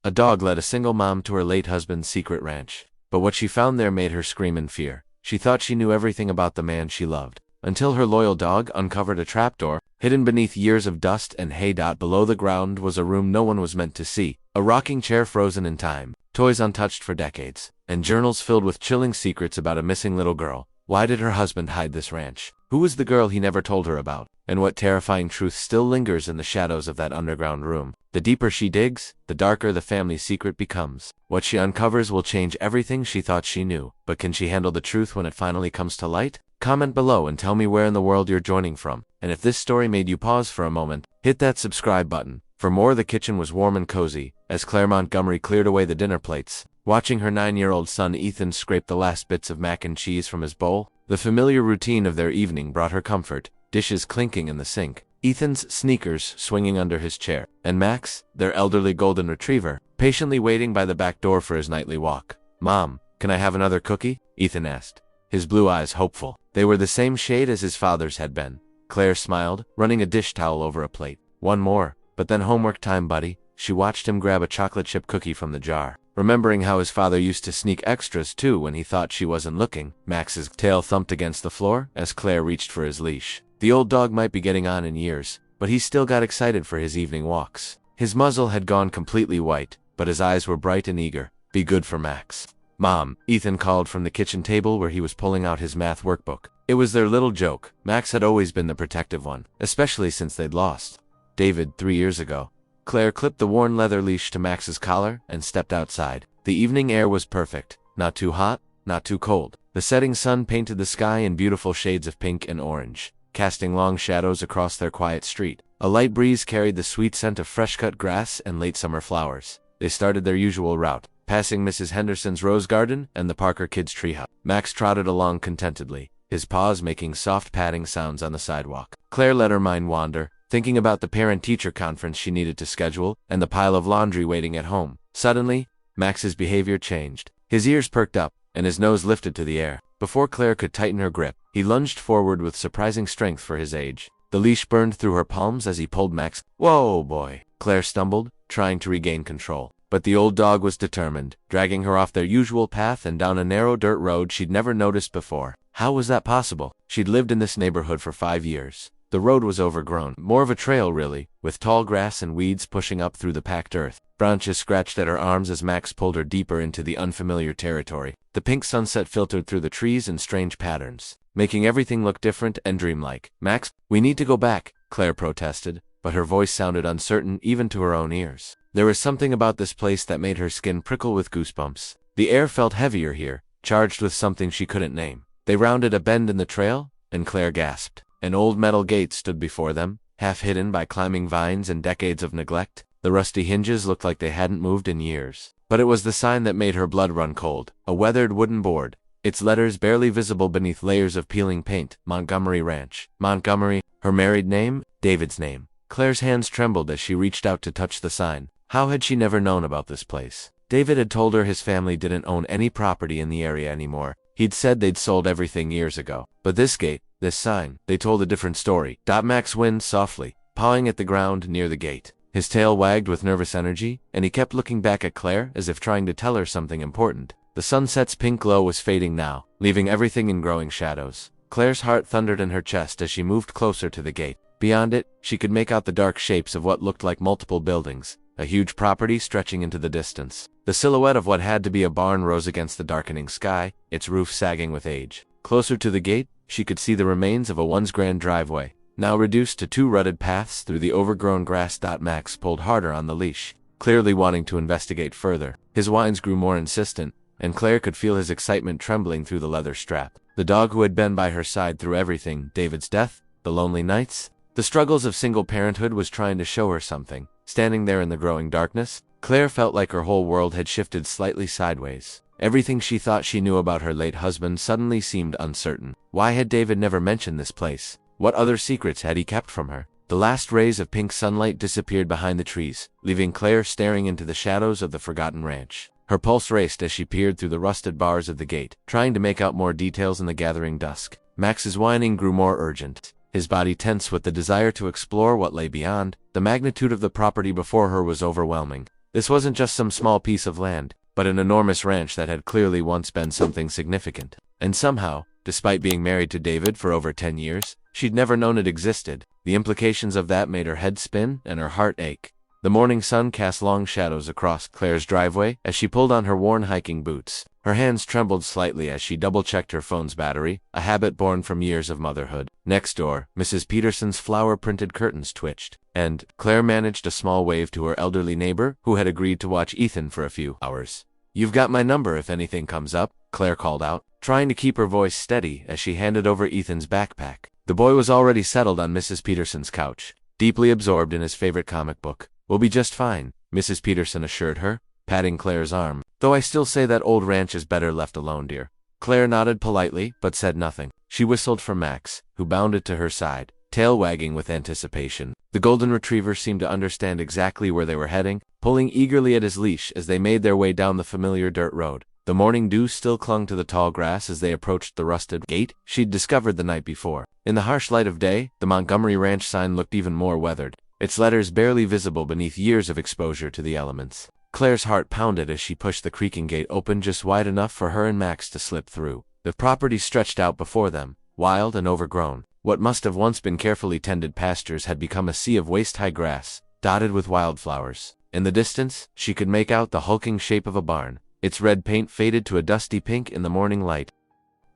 A dog led a single mom to her late husband's secret ranch, but what she found there made her scream in fear. She thought she knew everything about the man she loved, until her loyal dog uncovered a trapdoor. Hidden beneath years of dust and hay. Below the ground was a room no one was meant to see, a rocking chair frozen in time, toys untouched for decades, and journals filled with chilling secrets about a missing little girl. Why did her husband hide this ranch? Who was the girl he never told her about? And what terrifying truth still lingers in the shadows of that underground room? The deeper she digs, the darker the family's secret becomes. What she uncovers will change everything she thought she knew. But can she handle the truth when it finally comes to light? Comment below and tell me where in the world you're joining from. And if this story made you pause for a moment, hit that subscribe button. For more, the kitchen was warm and cozy, as Claire Montgomery cleared away the dinner plates. Watching her 9-year-old son Ethan scrape the last bits of mac and cheese from his bowl, the familiar routine of their evening brought her comfort, dishes clinking in the sink, Ethan's sneakers swinging under his chair, and Max, their elderly golden retriever, patiently waiting by the back door for his nightly walk. "Mom, can I have another cookie?" Ethan asked, his blue eyes hopeful. They were the same shade as his father's had been. Claire smiled, running a dish towel over a plate. "One more, but then homework time, buddy." She watched him grab a chocolate chip cookie from the jar, remembering how his father used to sneak extras too when he thought she wasn't looking. Max's tail thumped against the floor as Claire reached for his leash. The old dog might be getting on in years, but he still got excited for his evening walks. His muzzle had gone completely white, but his eyes were bright and eager. "Be good for Max." "Mom," Ethan called from the kitchen table where he was pulling out his math workbook. It was their little joke. Max had always been the protective one, especially since they'd lost David 3 years ago. Claire clipped the worn leather leash to Max's collar and stepped outside. The evening air was perfect, not too hot, not too cold. The setting sun painted the sky in beautiful shades of pink and orange, casting long shadows across their quiet street. A light breeze carried the sweet scent of fresh-cut grass and late summer flowers. They started their usual route, passing Mrs. Henderson's rose garden and the Parker kids' treehouse. Max trotted along contentedly, his paws making soft padding sounds on the sidewalk. Claire let her mind wander, thinking about the parent-teacher conference she needed to schedule and the pile of laundry waiting at home. Suddenly, Max's behavior changed. His ears perked up, and his nose lifted to the air. Before Claire could tighten her grip, he lunged forward with surprising strength for his age. The leash burned through her palms as he pulled Max. "Whoa, boy!" Claire stumbled, trying to regain control. But the old dog was determined, dragging her off their usual path and down a narrow dirt road she'd never noticed before. How was that possible? She'd lived in this neighborhood for 5 years. The road was overgrown, more of a trail really, with tall grass and weeds pushing up through the packed earth. Branches scratched at her arms as Max pulled her deeper into the unfamiliar territory. The pink sunset filtered through the trees in strange patterns, making everything look different and dreamlike. "Max, we need to go back," Claire protested, but her voice sounded uncertain even to her own ears. There was something about this place that made her skin prickle with goosebumps. The air felt heavier here, charged with something she couldn't name. They rounded a bend in the trail, and Claire gasped. An old metal gate stood before them, half hidden by climbing vines and decades of neglect. The rusty hinges looked like they hadn't moved in years. But it was the sign that made her blood run cold. A weathered wooden board, its letters barely visible beneath layers of peeling paint. Montgomery Ranch. Montgomery, her married name, David's name. Claire's hands trembled as she reached out to touch the sign. How had she never known about this place? David had told her his family didn't own any property in the area anymore. He'd said they'd sold everything years ago. But this gate, this sign, they told a different story. Max whined softly, pawing at the ground near the gate. His tail wagged with nervous energy, and he kept looking back at Claire as if trying to tell her something important. The sunset's pink glow was fading now, leaving everything in growing shadows. Claire's heart thundered in her chest as she moved closer to the gate. Beyond it, she could make out the dark shapes of what looked like multiple buildings, a huge property stretching into the distance. The silhouette of what had to be a barn rose against the darkening sky, its roof sagging with age. Closer to the gate, she could see the remains of a once grand driveway, now reduced to 2 rutted paths through the overgrown grass. Max pulled harder on the leash, clearly wanting to investigate further. His whines grew more insistent, and Claire could feel his excitement trembling through the leather strap. The dog who had been by her side through everything, David's death, the lonely nights, the struggles of single parenthood, was trying to show her something. Standing there in the growing darkness, Claire felt like her whole world had shifted slightly sideways. Everything she thought she knew about her late husband suddenly seemed uncertain. Why had David never mentioned this place? What other secrets had he kept from her? The last rays of pink sunlight disappeared behind the trees, leaving Claire staring into the shadows of the forgotten ranch. Her pulse raced as she peered through the rusted bars of the gate, trying to make out more details in the gathering dusk. Max's whining grew more urgent, his body tense with the desire to explore what lay beyond. The magnitude of the property before her was overwhelming, This wasn't just some small piece of land, but an enormous ranch that had clearly once been something significant. And somehow, despite being married to David for over 10 years, she'd never known it existed. The implications of that made her head spin and her heart ache. The morning sun cast long shadows across Claire's driveway as she pulled on her worn hiking boots. Her hands trembled slightly as she double-checked her phone's battery, a habit born from years of motherhood. Next door, Mrs. Peterson's flower-printed curtains twitched, and Claire managed a small wave to her elderly neighbor who had agreed to watch Ethan for a few hours. "You've got my number if anything comes up," Claire called out, trying to keep her voice steady as she handed over Ethan's backpack. The boy was already settled on Mrs. Peterson's couch, deeply absorbed in his favorite comic book. "We'll be just fine," Mrs. Peterson assured her, patting Claire's arm. "Though I still say that old ranch is better left alone, dear." Claire nodded politely, but said nothing. She whistled for Max, who bounded to her side, tail wagging with anticipation. The golden retriever seemed to understand exactly where they were heading, pulling eagerly at his leash as they made their way down the familiar dirt road. The morning dew still clung to the tall grass as they approached the rusted gate she'd discovered the night before. In the harsh light of day, the Montgomery Ranch sign looked even more weathered, its letters barely visible beneath years of exposure to the elements. Claire's heart pounded as she pushed the creaking gate open just wide enough for her and Max to slip through. The property stretched out before them, wild and overgrown. What must have once been carefully tended pastures had become a sea of waist-high grass, dotted with wildflowers. In the distance, she could make out the hulking shape of a barn, its red paint faded to a dusty pink in the morning light.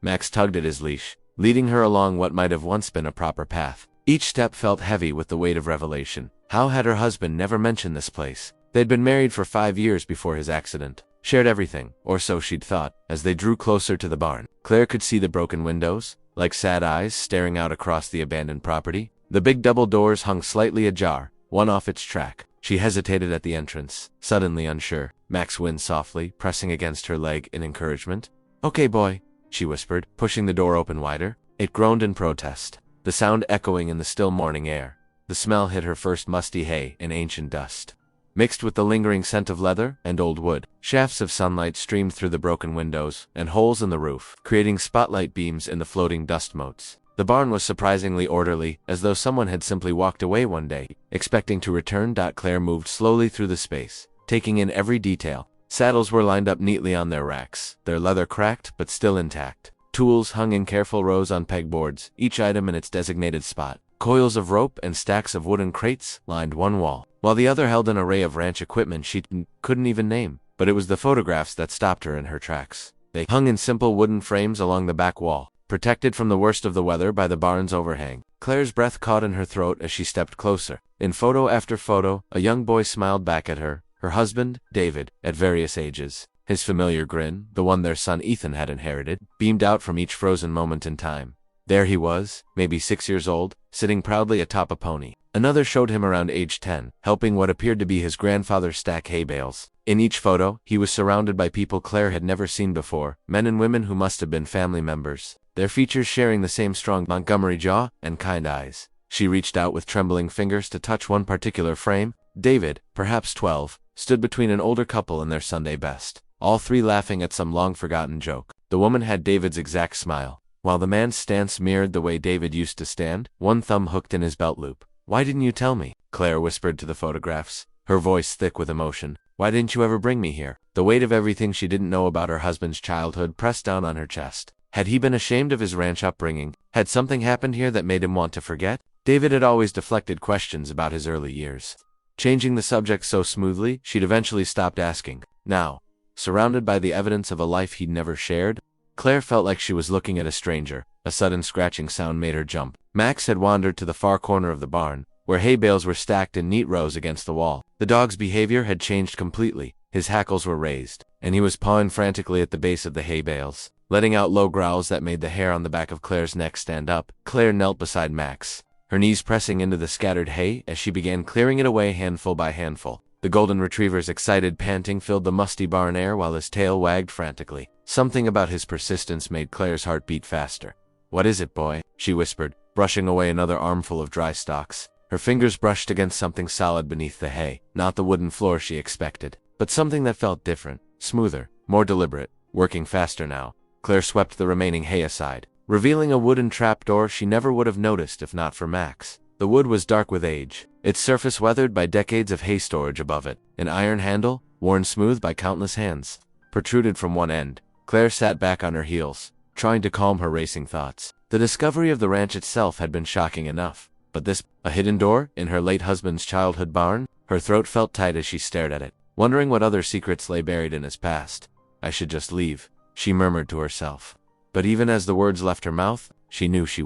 Max tugged at his leash, leading her along what might have once been a proper path. Each step felt heavy with the weight of revelation. How had her husband never mentioned this place? They'd been married for 5 years before his accident, shared everything, or so she'd thought. As they drew closer to the barn, Claire could see the broken windows, like sad eyes staring out across the abandoned property. The big double doors hung slightly ajar, one off its track. She hesitated at the entrance, suddenly unsure. Max whined softly, pressing against her leg in encouragement. "Okay, boy," she whispered, pushing the door open wider. It groaned in protest, the sound echoing in the still morning air. The smell hit her first musty hay and ancient dust, mixed with the lingering scent of leather and old wood. Shafts of sunlight streamed through the broken windows and holes in the roof, creating spotlight beams in the floating dust motes. The barn was surprisingly orderly, as though someone had simply walked away one day, expecting to return. Claire moved slowly through the space, taking in every detail. Saddles were lined up neatly on their racks, their leather cracked but still intact. Tools hung in careful rows on pegboards, each item in its designated spot. Coils of rope and stacks of wooden crates lined one wall, while the other held an array of ranch equipment she couldn't even name. But it was the photographs that stopped her in her tracks. They hung in simple wooden frames along the back wall, protected from the worst of the weather by the barn's overhang. Claire's breath caught in her throat as she stepped closer. In photo after photo, a young boy smiled back at her, her husband, David, at various ages. His familiar grin, the one their son Ethan had inherited, beamed out from each frozen moment in time. There he was, maybe 6 years old, sitting proudly atop a pony. Another showed him around age 10, helping what appeared to be his grandfather stack hay bales. In each photo, he was surrounded by people Claire had never seen before, men and women who must have been family members, their features sharing the same strong Montgomery jaw and kind eyes. She reached out with trembling fingers to touch one particular frame. David, perhaps 12, stood between an older couple in their Sunday best, all three laughing at some long-forgotten joke. The woman had David's exact smile, while the man's stance mirrored the way David used to stand, one thumb hooked in his belt loop. "Why didn't you tell me?" Claire whispered to the photographs, her voice thick with emotion. "Why didn't you ever bring me here?" The weight of everything she didn't know about her husband's childhood pressed down on her chest. Had he been ashamed of his ranch upbringing? Had something happened here that made him want to forget? David had always deflected questions about his early years, changing the subject so smoothly she'd eventually stopped asking. Now, surrounded by the evidence of a life he'd never shared, Claire felt like she was looking at a stranger. A sudden scratching sound made her jump. Max had wandered to the far corner of the barn, where hay bales were stacked in neat rows against the wall. The dog's behavior had changed completely. His hackles were raised, and he was pawing frantically at the base of the hay bales, letting out low growls that made the hair on the back of Claire's neck stand up. Claire knelt beside Max, her knees pressing into the scattered hay as she began clearing it away handful by handful. The golden retriever's excited panting filled the musty barn air while his tail wagged frantically. Something about his persistence made Claire's heart beat faster. "What is it, boy?" she whispered, brushing away another armful of dry stalks. Her fingers brushed against something solid beneath the hay, not the wooden floor she expected, but something that felt different, smoother, more deliberate, working faster now. Claire swept the remaining hay aside, revealing a wooden trapdoor she never would have noticed if not for Max. The wood was dark with age, its surface weathered by decades of hay storage above it. An iron handle, worn smooth by countless hands, protruded from one end. Claire sat back on her heels, trying to calm her racing thoughts. The discovery of the ranch itself had been shocking enough, but this, a hidden door in her late husband's childhood barn? Her throat felt tight as she stared at it, wondering what other secrets lay buried in his past. I should just leave, she murmured to herself. But even as the words left her mouth, she knew she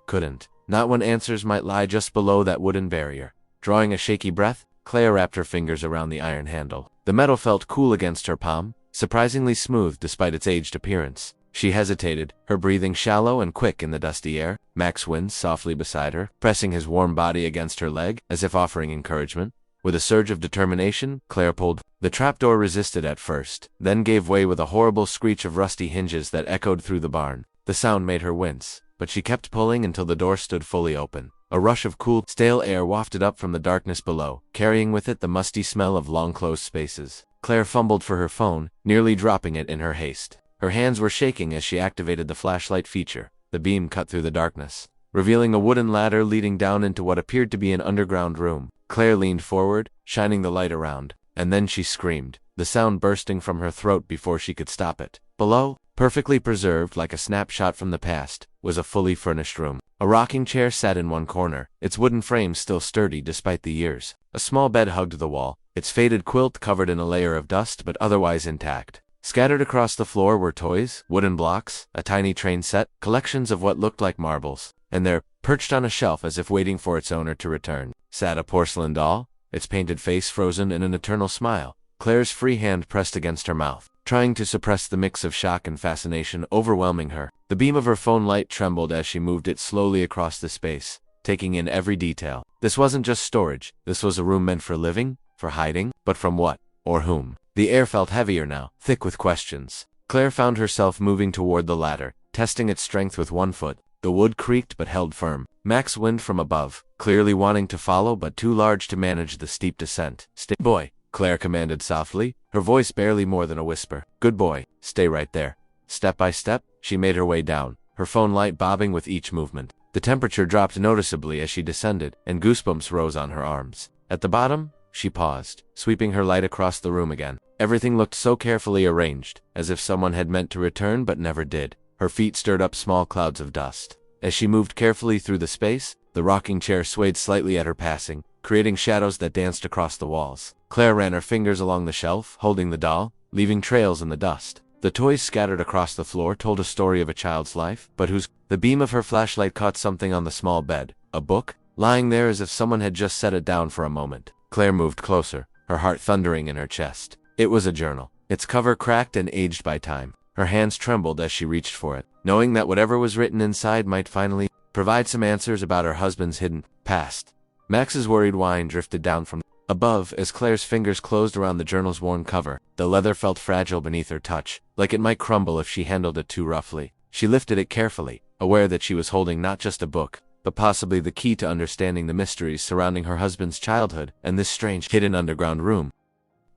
couldn't. Not when answers might lie just below that wooden barrier. Drawing a shaky breath, Claire wrapped her fingers around the iron handle. The metal felt cool against her palm, surprisingly smooth despite its aged appearance. She hesitated, her breathing shallow and quick in the dusty air. Max winced softly beside her, pressing his warm body against her leg, as if offering encouragement. With a surge of determination, Claire pulled. The trapdoor resisted at first, then gave way with a horrible screech of rusty hinges that echoed through the barn. The sound made her wince, but she kept pulling until the door stood fully open. A rush of cool, stale air wafted up from the darkness below, carrying with it the musty smell of long-closed spaces. Claire fumbled for her phone, nearly dropping it in her haste. Her hands were shaking as she activated the flashlight feature. The beam cut through the darkness, revealing a wooden ladder leading down into what appeared to be an underground room. Claire leaned forward, shining the light around, and then she screamed, the sound bursting from her throat before she could stop it. Below, perfectly preserved like a snapshot from the past, was a fully furnished room. A rocking chair sat in one corner, its wooden frame still sturdy despite the years. A small bed hugged the wall, its faded quilt covered in a layer of dust but otherwise intact. Scattered across the floor were toys, wooden blocks, a tiny train set, collections of what looked like marbles, and there, perched on a shelf as if waiting for its owner to return, sat a porcelain doll, its painted face frozen in an eternal smile. Claire's free hand pressed against her mouth, trying to suppress the mix of shock and fascination overwhelming her. The beam of her phone light trembled as she moved it slowly across the space, taking in every detail. This wasn't just storage, this was a room meant for living, for hiding, but from what? Or whom? The air felt heavier now, thick with questions. Claire found herself moving toward the ladder, testing its strength with one foot. The wood creaked but held firm. Max wind from above, clearly wanting to follow but too large to manage the steep descent. "Stay, boy," Claire commanded softly, her voice barely more than a whisper. "Good boy, stay right there." Step by step, she made her way down, her phone light bobbing with each movement. The temperature dropped noticeably as she descended, and goosebumps rose on her arms. At the bottom, she paused, sweeping her light across the room again. Everything looked so carefully arranged, as if someone had meant to return but never did. Her feet stirred up small clouds of dust. As she moved carefully through the space, the rocking chair swayed slightly at her passing, creating shadows that danced across the walls. Claire ran her fingers along the shelf, holding the doll, leaving trails in the dust. The toys scattered across the floor told a story of a child's life, but whose? The beam of her flashlight caught something on the small bed, a book, lying there as if someone had just set it down for a moment. Claire moved closer, her heart thundering in her chest. It was a journal, its cover cracked and aged by time. Her hands trembled as she reached for it, knowing that whatever was written inside might finally provide some answers about her husband's hidden past. Max's worried whine drifted down from above as Claire's fingers closed around the journal's worn cover. The leather felt fragile beneath her touch, like it might crumble if she handled it too roughly. She lifted it carefully, aware that she was holding not just a book, but possibly the key to understanding the mysteries surrounding her husband's childhood and this strange, hidden underground room.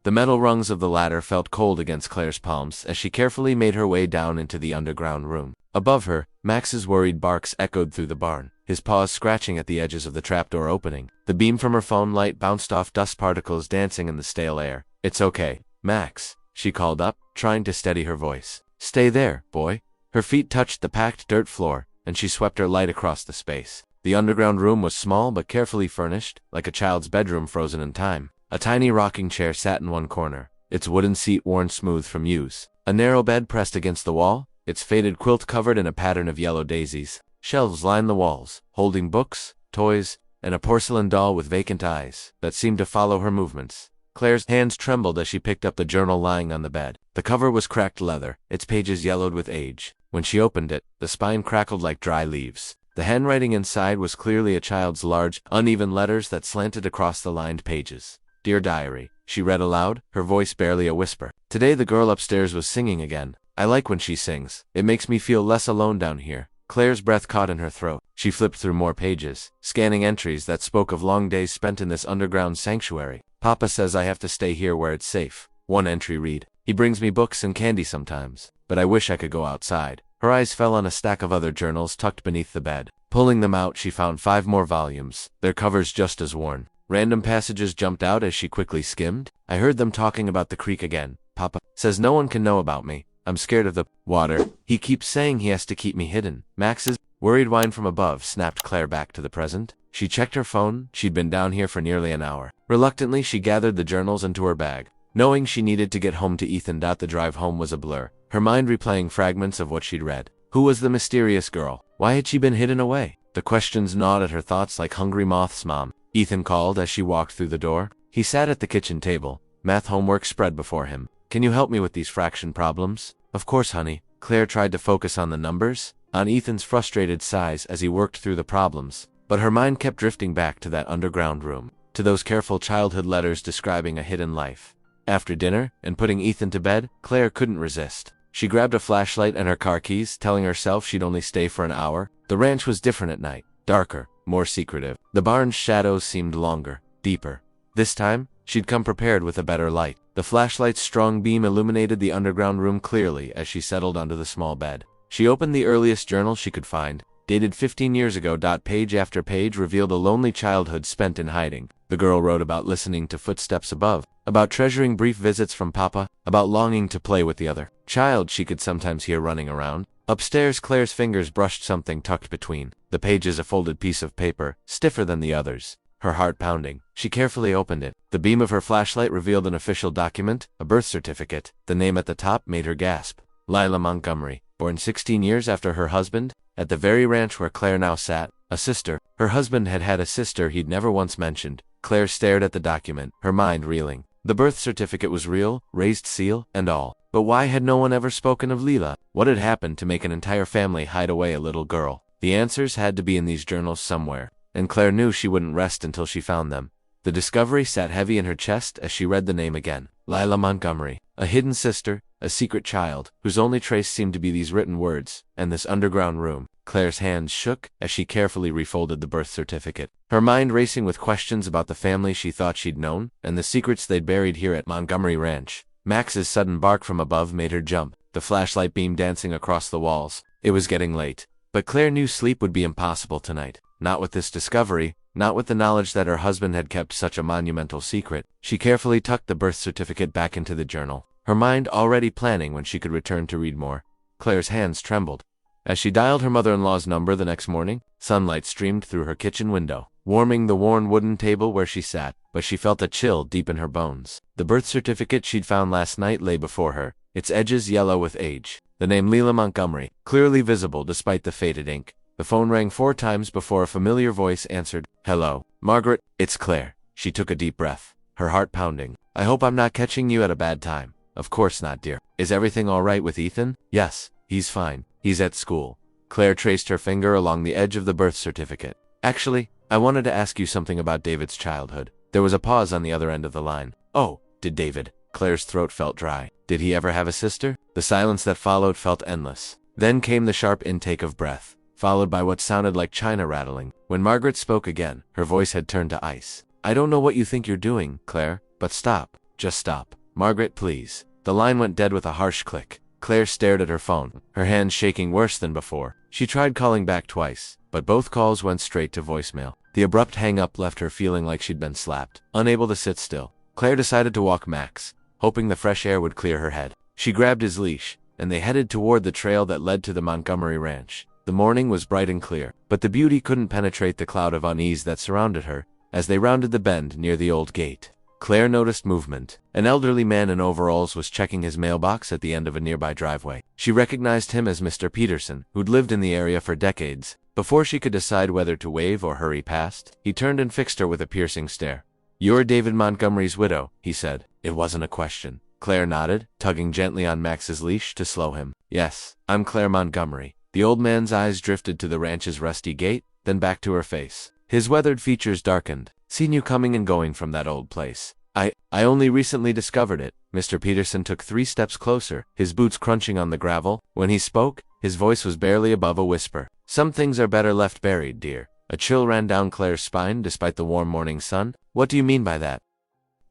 The metal rungs of the ladder felt cold against Claire's palms as she carefully made her way down into the underground room. Above her, Max's worried barks echoed through the barn, his paws scratching at the edges of the trapdoor opening. The beam from her phone light bounced off dust particles dancing in the stale air. "It's okay, Max," she called up, trying to steady her voice. "Stay there, boy." Her feet touched the packed dirt floor, and she swept her light across the space. The underground room was small but carefully furnished, like a child's bedroom frozen in time. A tiny rocking chair sat in one corner, its wooden seat worn smooth from use. A narrow bed pressed against the wall, its faded quilt covered in a pattern of yellow daisies. Shelves lined the walls, holding books, toys, and a porcelain doll with vacant eyes that seemed to follow her movements. Claire's hands trembled as she picked up the journal lying on the bed. The cover was cracked leather, its pages yellowed with age. When she opened it, the spine crackled like dry leaves. The handwriting inside was clearly a child's large, uneven letters that slanted across the lined pages. "Dear Diary," she read aloud, her voice barely a whisper. "Today the girl upstairs was singing again. I like when she sings. It makes me feel less alone down here." Claire's breath caught in her throat. She flipped through more pages, scanning entries that spoke of long days spent in this underground sanctuary. "Papa says I have to stay here where it's safe." One entry read, "He brings me books and candy sometimes, but I wish I could go outside." Her eyes fell on a stack of other journals tucked beneath the bed. Pulling them out, she found 5 more volumes, their covers just as worn. Random passages jumped out as she quickly skimmed. I heard them talking about the creek again. Papa says no one can know about me. I'm scared of the water. He keeps saying he has to keep me hidden. Max's worried whine from above snapped Claire back to the present. She checked her phone. She'd been down here for nearly an hour. Reluctantly, she gathered the journals into her bag, knowing she needed to get home to Ethan. The drive home was a blur, her mind replaying fragments of what she'd read. Who was the mysterious girl? Why had she been hidden away? The questions gnawed at her thoughts like hungry moths. Mom, Ethan called as she walked through the door. He sat at the kitchen table, math homework spread before him. Can you help me with these fraction problems? Of course, honey. Claire tried to focus on the numbers, on Ethan's frustrated sighs as he worked through the problems, but her mind kept drifting back to that underground room, to those careful childhood letters describing a hidden life. After dinner, and putting Ethan to bed, Claire couldn't resist. She grabbed a flashlight and her car keys, telling herself she'd only stay for an hour. The ranch was different at night, darker, more secretive. The barn's shadows seemed longer, deeper. This time, she'd come prepared with a better light. The flashlight's strong beam illuminated the underground room clearly as she settled onto the small bed. She opened the earliest journal she could find, dated 15 years ago. Page after page revealed a lonely childhood spent in hiding. The girl wrote about listening to footsteps above, about treasuring brief visits from Papa, about longing to play with the other child she could sometimes hear running around. Upstairs, Claire's fingers brushed something tucked between the pages, a folded piece of paper, stiffer than the others. Her heart pounding, she carefully opened it. The beam of her flashlight revealed an official document, a birth certificate. The name at the top made her gasp. Lila Montgomery, born 16 years after her husband, at the very ranch where Claire now sat. A sister. Her husband had had a sister he'd never once mentioned. Claire stared at the document, her mind reeling. The birth certificate was real, raised seal, and all. But why had no one ever spoken of Lila? What had happened to make an entire family hide away a little girl? The answers had to be in these journals somewhere, and Claire knew she wouldn't rest until she found them. The discovery sat heavy in her chest as she read the name again. Lila Montgomery, a hidden sister, a secret child, whose only trace seemed to be these written words, and this underground room. Claire's hands shook as she carefully refolded the birth certificate, her mind racing with questions about the family she thought she'd known, and the secrets they'd buried here at Montgomery Ranch. Max's sudden bark from above made her jump, the flashlight beam dancing across the walls. It was getting late, but Claire knew sleep would be impossible tonight. Not with this discovery, not with the knowledge that her husband had kept such a monumental secret. She carefully tucked the birth certificate back into the journal, her mind already planning when she could return to read more. Claire's hands trembled. As she dialed her mother-in-law's number the next morning, sunlight streamed through her kitchen window, warming the worn wooden table where she sat, but she felt a chill deep in her bones. The birth certificate she'd found last night lay before her, its edges yellow with age. The name Lila Montgomery, clearly visible despite the faded ink. The phone rang 4 times before a familiar voice answered. Hello, Margaret, it's Claire. She took a deep breath, her heart pounding. I hope I'm not catching you at a bad time. Of course not, dear. Is everything all right with Ethan? Yes, he's fine. He's at school. Claire traced her finger along the edge of the birth certificate. Actually, I wanted to ask you something about David's childhood. There was a pause on the other end of the line. Oh, did David? Claire's throat felt dry. Did he ever have a sister? The silence that followed felt endless. Then came the sharp intake of breath, followed by what sounded like china rattling. When Margaret spoke again, her voice had turned to ice. I don't know what you think you're doing, Claire, but stop. Just stop. Margaret, please. The line went dead with a harsh click. Claire stared at her phone, her hands shaking worse than before. She tried calling back twice, but both calls went straight to voicemail. The abrupt hang-up left her feeling like she'd been slapped, unable to sit still. Claire decided to walk Max, hoping the fresh air would clear her head. She grabbed his leash, and they headed toward the trail that led to the Montgomery Ranch. The morning was bright and clear, but the beauty couldn't penetrate the cloud of unease that surrounded her. As they rounded the bend near the old gate, Claire noticed movement. An elderly man in overalls was checking his mailbox at the end of a nearby driveway. She recognized him as Mr. Peterson, who'd lived in the area for decades. Before she could decide whether to wave or hurry past, he turned and fixed her with a piercing stare. You're David Montgomery's widow, he said. It wasn't a question. Claire nodded, tugging gently on Max's leash to slow him. Yes, I'm Claire Montgomery. The old man's eyes drifted to the ranch's rusty gate, then back to her face. His weathered features darkened. Seen you coming and going from that old place. I only recently discovered it. Mr. Peterson took 3 steps closer, his boots crunching on the gravel. When he spoke, his voice was barely above a whisper. Some things are better left buried, dear. A chill ran down Claire's spine despite the warm morning sun. What do you mean by that?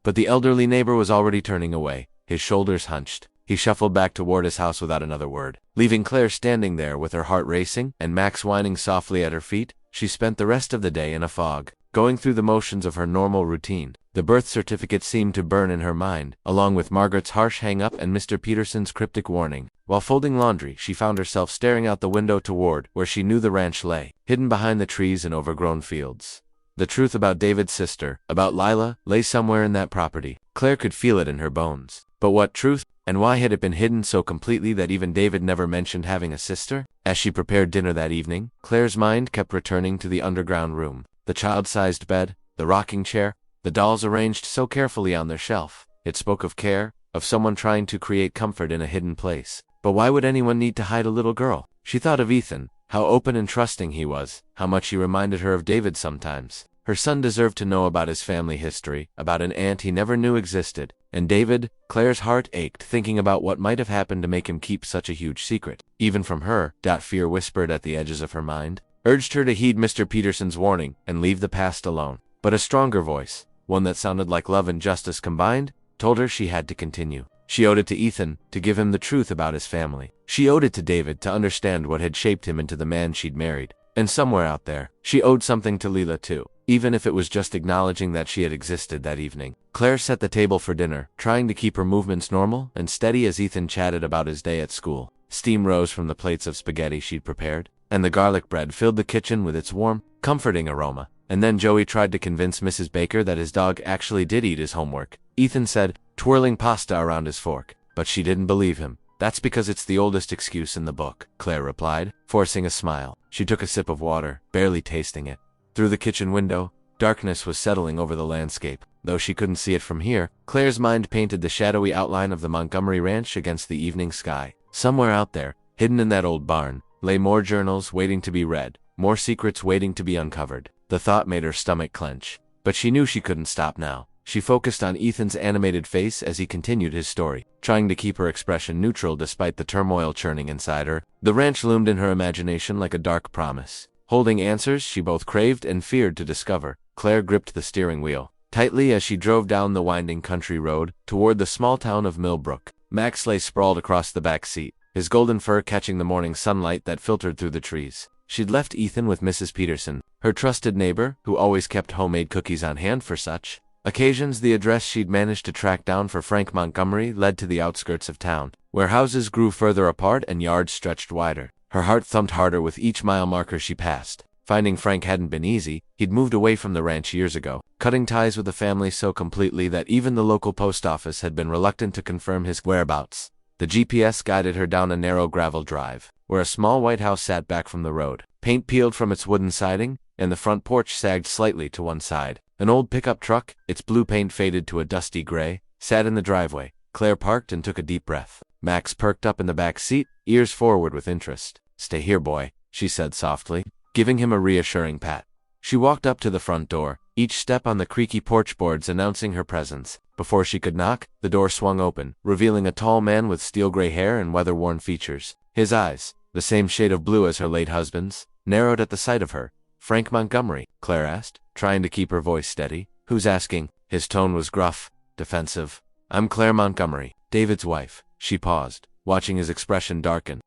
But the elderly neighbor was already turning away, his shoulders hunched. He shuffled back toward his house without another word. Leaving Claire standing there with her heart racing and Max whining softly at her feet, she spent the rest of the day in a fog, going through the motions of her normal routine. The birth certificate seemed to burn in her mind, along with Margaret's harsh hang-up and Mr. Peterson's cryptic warning. While folding laundry, she found herself staring out the window toward where she knew the ranch lay, hidden behind the trees and overgrown fields. The truth about David's sister, about Lila, lay somewhere in that property. Claire could feel it in her bones. But what truth? And why had it been hidden so completely that even David never mentioned having a sister? As she prepared dinner that evening, Claire's mind kept returning to the underground room. The child-sized bed, the rocking chair, the dolls arranged so carefully on their shelf. It spoke of care, of someone trying to create comfort in a hidden place. But why would anyone need to hide a little girl? She thought of Ethan, how open and trusting he was, how much he reminded her of David sometimes. Her son deserved to know about his family history, about an aunt he never knew existed. And David, Claire's heart ached thinking about what might have happened to make him keep such a huge secret. Even from her, fear whispered at the edges of her mind, urged her to heed Mr. Peterson's warning and leave the past alone. But a stronger voice, one that sounded like love and justice combined, told her she had to continue. She owed it to Ethan to give him the truth about his family. She owed it to David to understand what had shaped him into the man she'd married. And somewhere out there, she owed something to Lila too, even if it was just acknowledging that she had existed that evening. Claire set the table for dinner, trying to keep her movements normal and steady as Ethan chatted about his day at school. Steam rose from the plates of spaghetti she'd prepared, and the garlic bread filled the kitchen with its warm, comforting aroma. And then Joey tried to convince Mrs. Baker that his dog actually did eat his homework. Ethan said, twirling pasta around his fork. But she didn't believe him. That's because it's the oldest excuse in the book, Claire replied, forcing a smile. She took a sip of water, barely tasting it. Through the kitchen window, darkness was settling over the landscape. Though she couldn't see it from here, Claire's mind painted the shadowy outline of the Montgomery Ranch against the evening sky. Somewhere out there, hidden in that old barn, lay more journals waiting to be read, more secrets waiting to be uncovered. The thought made her stomach clench. But she knew she couldn't stop now. She focused on Ethan's animated face as he continued his story, trying to keep her expression neutral despite the turmoil churning inside her. The ranch loomed in her imagination like a dark promise, holding answers she both craved and feared to discover. Claire gripped the steering wheel tightly as she drove down the winding country road toward the small town of Millbrook. Max lay sprawled across the back seat, his golden fur catching the morning sunlight that filtered through the trees. She'd left Ethan with Mrs. Peterson, her trusted neighbor, who always kept homemade cookies on hand for such occasions. The address she'd managed to track down for Frank Montgomery led to the outskirts of town, where houses grew further apart and yards stretched wider. Her heart thumped harder with each mile marker she passed. Finding Frank hadn't been easy. He'd moved away from the ranch years ago, cutting ties with the family so completely that even the local post office had been reluctant to confirm his whereabouts. The GPS guided her down a narrow gravel drive, where a small white house sat back from the road. Paint peeled from its wooden siding, and the front porch sagged slightly to one side. An old pickup truck, its blue paint faded to a dusty gray, sat in the driveway. Claire parked and took a deep breath. Max perked up in the back seat, ears forward with interest. "Stay here, boy," she said softly, giving him a reassuring pat. She walked up to the front door, each step on the creaky porch boards announcing her presence. Before she could knock, the door swung open, revealing a tall man with steel-gray hair and weather-worn features. His eyes, the same shade of blue as her late husband's, narrowed at the sight of her. "Frank Montgomery?" Claire asked, trying to keep her voice steady. "Who's asking?" His tone was gruff, defensive. "I'm Claire Montgomery, David's wife." She paused, watching his expression darken.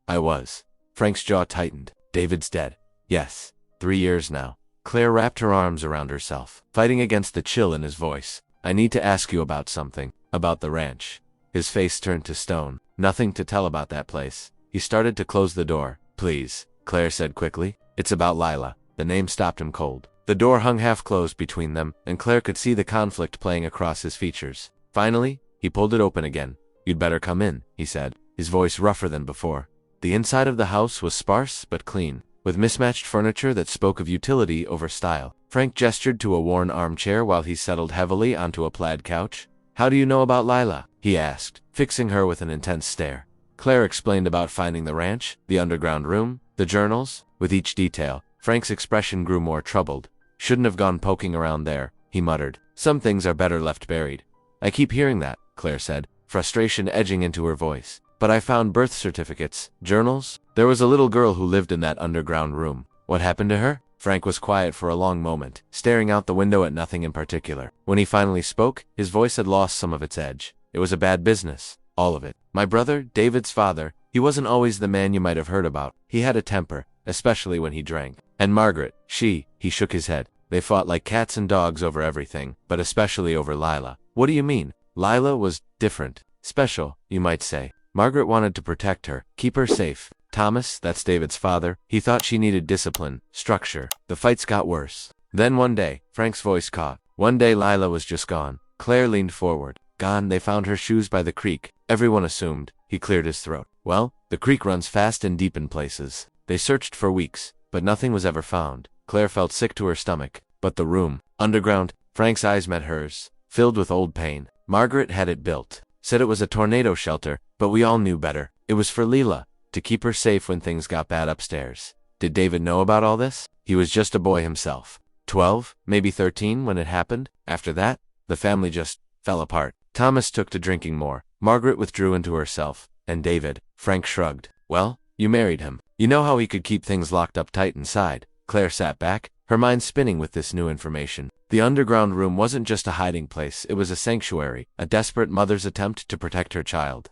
I was." Frank's jaw tightened. "David's dead." "Yes. 3 years now." Claire wrapped her arms around herself, fighting against the chill in his voice. "I need to ask you about something. About the ranch." His face turned to stone. "Nothing to tell about that place." He started to close the door. "Please," Claire said quickly. "It's about Lila." The name stopped him cold. The door hung half-closed between them, and Claire could see the conflict playing across his features. Finally, he pulled it open again. "You'd better come in," he said, his voice rougher than before. The inside of the house was sparse but clean, with mismatched furniture that spoke of utility over style. Frank gestured to a worn armchair while he settled heavily onto a plaid couch. "How do you know about Lila?" he asked, fixing her with an intense stare. Claire explained about finding the ranch, the underground room, the journals. With each detail, Frank's expression grew more troubled. "Shouldn't have gone poking around there," he muttered. "Some things are better left buried." "I keep hearing that," Claire said, frustration edging into her voice. "But I found birth certificates, journals. There was a little girl who lived in that underground room. What happened to her?" Frank was quiet for a long moment, staring out the window at nothing in particular. When he finally spoke, his voice had lost some of its edge. "It was a bad business. all of it. My brother, David's father, he wasn't always the man you might have heard about. He had a temper, especially when he drank. And Margaret, he shook his head. They fought like cats and dogs over everything, but especially over Lila. What do you mean? Lila was different. Special, you might say. Margaret wanted to protect her, keep her safe. Thomas, that's David's father, he thought she needed discipline, structure. The fights got worse. Then one day, Frank's voice caught. One day Lila was just gone. Claire leaned forward. Gone, they found her shoes by the creek. Everyone assumed. He cleared his throat. Well, the creek runs fast and deep in places. They searched for weeks, but nothing was ever found. Claire felt sick to her stomach. But the room, underground, Frank's eyes met hers, filled with old pain. Margaret had it built. Said it was a tornado shelter, but we all knew better. It was for Lila, to keep her safe when things got bad upstairs. Did David know about all this? He was just a boy himself. 12, maybe 13 when it happened. After that, the family just fell apart. Thomas took to drinking more. Margaret withdrew into herself. And David, Frank shrugged. Well, you married him. You know how he could keep things locked up tight inside. Claire sat back, her mind spinning with this new information. The underground room wasn't just a hiding place, it was a sanctuary, a desperate mother's attempt to protect her child.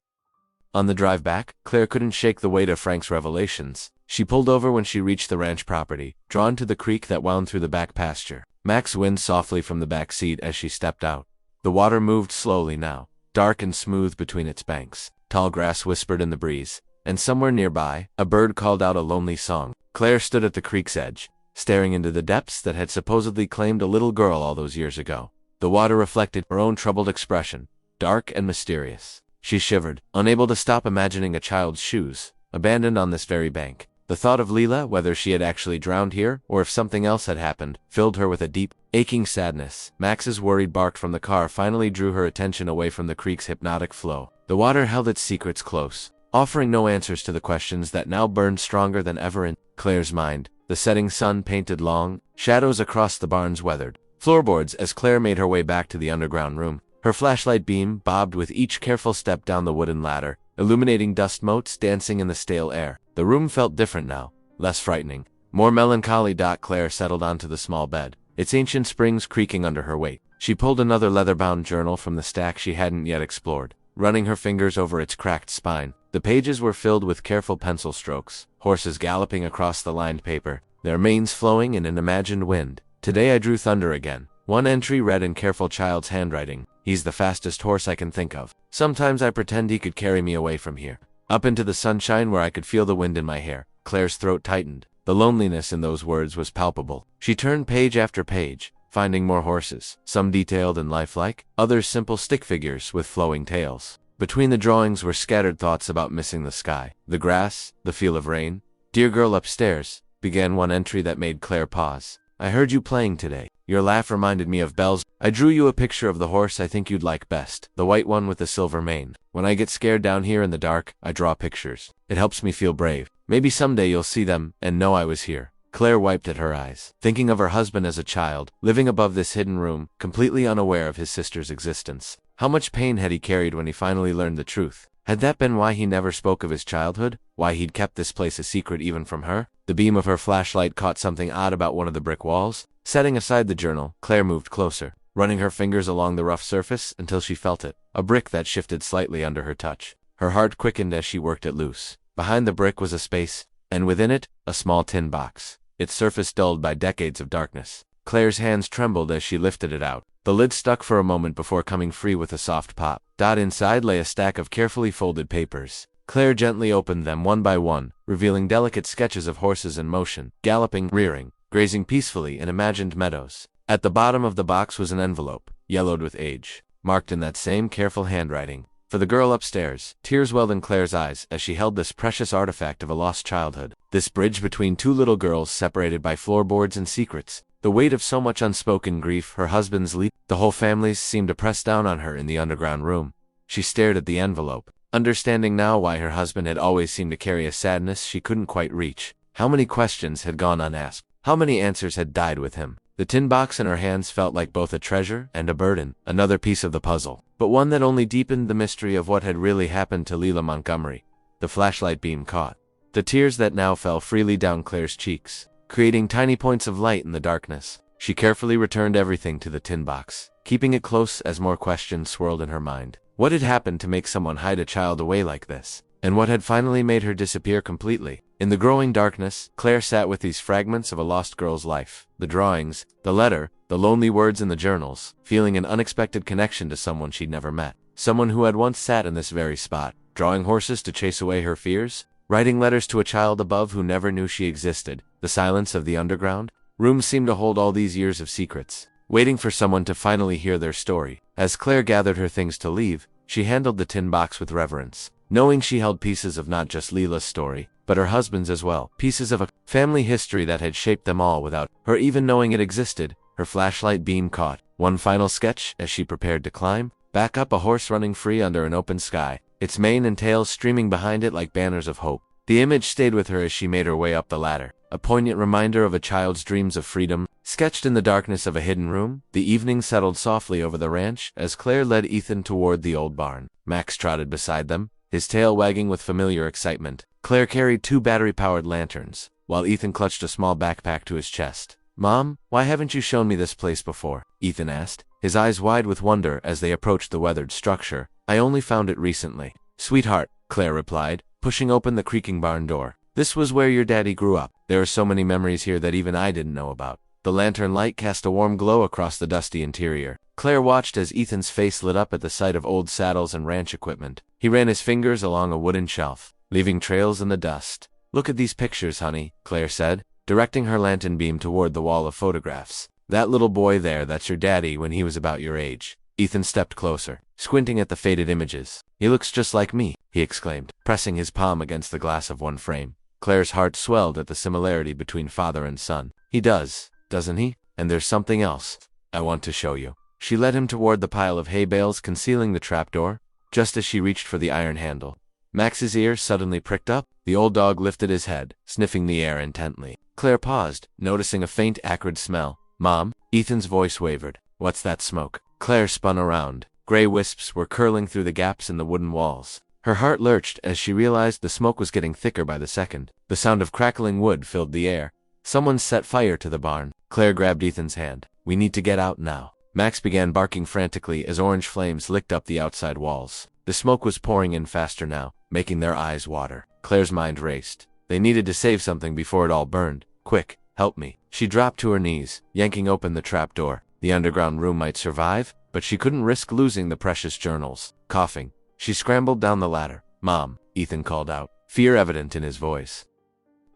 On the drive back, Claire couldn't shake the weight of Frank's revelations. She pulled over when she reached the ranch property, drawn to the creek that wound through the back pasture. Max whined softly from the back seat as she stepped out. The water moved slowly now, dark and smooth between its banks. Tall grass whispered in the breeze, and somewhere nearby, a bird called out a lonely song. Claire stood at the creek's edge, staring into the depths that had supposedly claimed a little girl all those years ago. The water reflected her own troubled expression, dark and mysterious. She shivered, unable to stop imagining a child's shoes, abandoned on this very bank. The thought of Lila, whether she had actually drowned here, or if something else had happened, filled her with a deep, aching sadness. Max's worried bark from the car finally drew her attention away from the creek's hypnotic flow. The water held its secrets close, offering no answers to the questions that now burned stronger than ever in Claire's mind. The setting sun painted long shadows across the barn's weathered floorboards as Claire made her way back to the underground room. Her flashlight beam bobbed with each careful step down the wooden ladder, illuminating dust motes dancing in the stale air. The room felt different now, less frightening, more melancholy. Claire settled onto the small bed, its ancient springs creaking under her weight. She pulled another leather-bound journal from the stack she hadn't yet explored, running her fingers over its cracked spine. The pages were filled with careful pencil strokes, horses galloping across the lined paper, their manes flowing in an imagined wind. Today I drew thunder again. One entry read in careful child's handwriting. He's the fastest horse I can think of. Sometimes I pretend he could carry me away from here, up into the sunshine where I could feel the wind in my hair. Claire's throat tightened. The loneliness in those words was palpable. She turned page after page, finding more horses, some detailed and lifelike, others simple stick figures with flowing tails. Between the drawings were scattered thoughts about missing the sky, the grass, the feel of rain. Dear girl upstairs, began one entry that made Claire pause. I heard you playing today. Your laugh reminded me of bells. I drew you a picture of the horse I think you'd like best, the white one with the silver mane. When I get scared down here in the dark, I draw pictures. It helps me feel brave. Maybe someday you'll see them and know I was here. Claire wiped at her eyes, thinking of her husband as a child, living above this hidden room, completely unaware of his sister's existence. How much pain had he carried when he finally learned the truth? Had that been why he never spoke of his childhood? Why he'd kept this place a secret even from her? The beam of her flashlight caught something odd about one of the brick walls. Setting aside the journal, Claire moved closer, running her fingers along the rough surface until she felt it, a brick that shifted slightly under her touch. Her heart quickened as she worked it loose. Behind the brick was a space, and within it, a small tin box, its surface dulled by decades of darkness. Claire's hands trembled as she lifted it out. The lid stuck for a moment before coming free with a soft pop. Inside lay a stack of carefully folded papers. Claire gently opened them one by one, revealing delicate sketches of horses in motion, galloping, rearing, grazing peacefully in imagined meadows. At the bottom of the box was an envelope, yellowed with age, marked in that same careful handwriting. For the girl upstairs, tears welled in Claire's eyes as she held this precious artifact of a lost childhood, this bridge between two little girls separated by floorboards and secrets. The weight of so much unspoken grief, her husband's leap, the whole family's, seemed to press down on her in the underground room. She stared at the envelope, understanding now why her husband had always seemed to carry a sadness she couldn't quite reach. How many questions had gone unasked? How many answers had died with him? The tin box in her hands felt like both a treasure and a burden, another piece of the puzzle, but one that only deepened the mystery of what had really happened to Lila Montgomery. The flashlight beam caught the tears that now fell freely down Claire's cheeks, creating tiny points of light in the darkness. She carefully returned everything to the tin box, keeping it close as more questions swirled in her mind. What had happened to make someone hide a child away like this? And what had finally made her disappear completely? In the growing darkness, Claire sat with these fragments of a lost girl's life. The drawings, the letter, the lonely words in the journals, feeling an unexpected connection to someone she'd never met. Someone who had once sat in this very spot, drawing horses to chase away her fears, writing letters to a child above who never knew she existed. The silence of the underground room seemed to hold all these years of secrets, waiting for someone to finally hear their story. As Claire gathered her things to leave, she handled the tin box with reverence, knowing she held pieces of not just Leela's story, but her husband's as well, pieces of a family history that had shaped them all without her even knowing it existed. Her flashlight beam caught one final sketch as she prepared to climb back up, a horse running free under an open sky, its mane and tail streaming behind it like banners of hope. The image stayed with her as she made her way up the ladder, a poignant reminder of a child's dreams of freedom, sketched in the darkness of a hidden room. The evening settled softly over the ranch as Claire led Ethan toward the old barn. Max trotted beside them, his tail wagging with familiar excitement. Claire carried 2 battery-powered lanterns, while Ethan clutched a small backpack to his chest. "Mom, why haven't you shown me this place before?" Ethan asked, his eyes wide with wonder as they approached the weathered structure. "I only found it recently." "Sweetheart," Claire replied, pushing open the creaking barn door. "This was where your daddy grew up. There are so many memories here that even I didn't know about." The lantern light cast a warm glow across the dusty interior. Claire watched as Ethan's face lit up at the sight of old saddles and ranch equipment. He ran his fingers along a wooden shelf, leaving trails in the dust. "Look at these pictures, honey," Claire said, directing her lantern beam toward the wall of photographs. "That little boy there, that's your daddy when he was about your age." Ethan stepped closer, squinting at the faded images. "He looks just like me," he exclaimed, pressing his palm against the glass of one frame. Claire's heart swelled at the similarity between father and son. "He does, doesn't he? And there's something else I want to show you." She led him toward the pile of hay bales concealing the trapdoor, just as she reached for the iron handle. Max's ears suddenly pricked up. The old dog lifted his head, sniffing the air intently. Claire paused, noticing a faint acrid smell. "Mom?" Ethan's voice wavered. "What's that smoke?" Claire spun around. Gray wisps were curling through the gaps in the wooden walls. Her heart lurched as she realized the smoke was getting thicker by the second. The sound of crackling wood filled the air. Someone set fire to the barn. Claire grabbed Ethan's hand. "We need to get out now." Max began barking frantically as orange flames licked up the outside walls. The smoke was pouring in faster now, making their eyes water. Claire's mind raced. They needed to save something before it all burned. "Quick, help me." She dropped to her knees, yanking open the trapdoor. The underground room might survive, but she couldn't risk losing the precious journals. Coughing, she scrambled down the ladder. "Mom," Ethan called out, fear evident in his voice.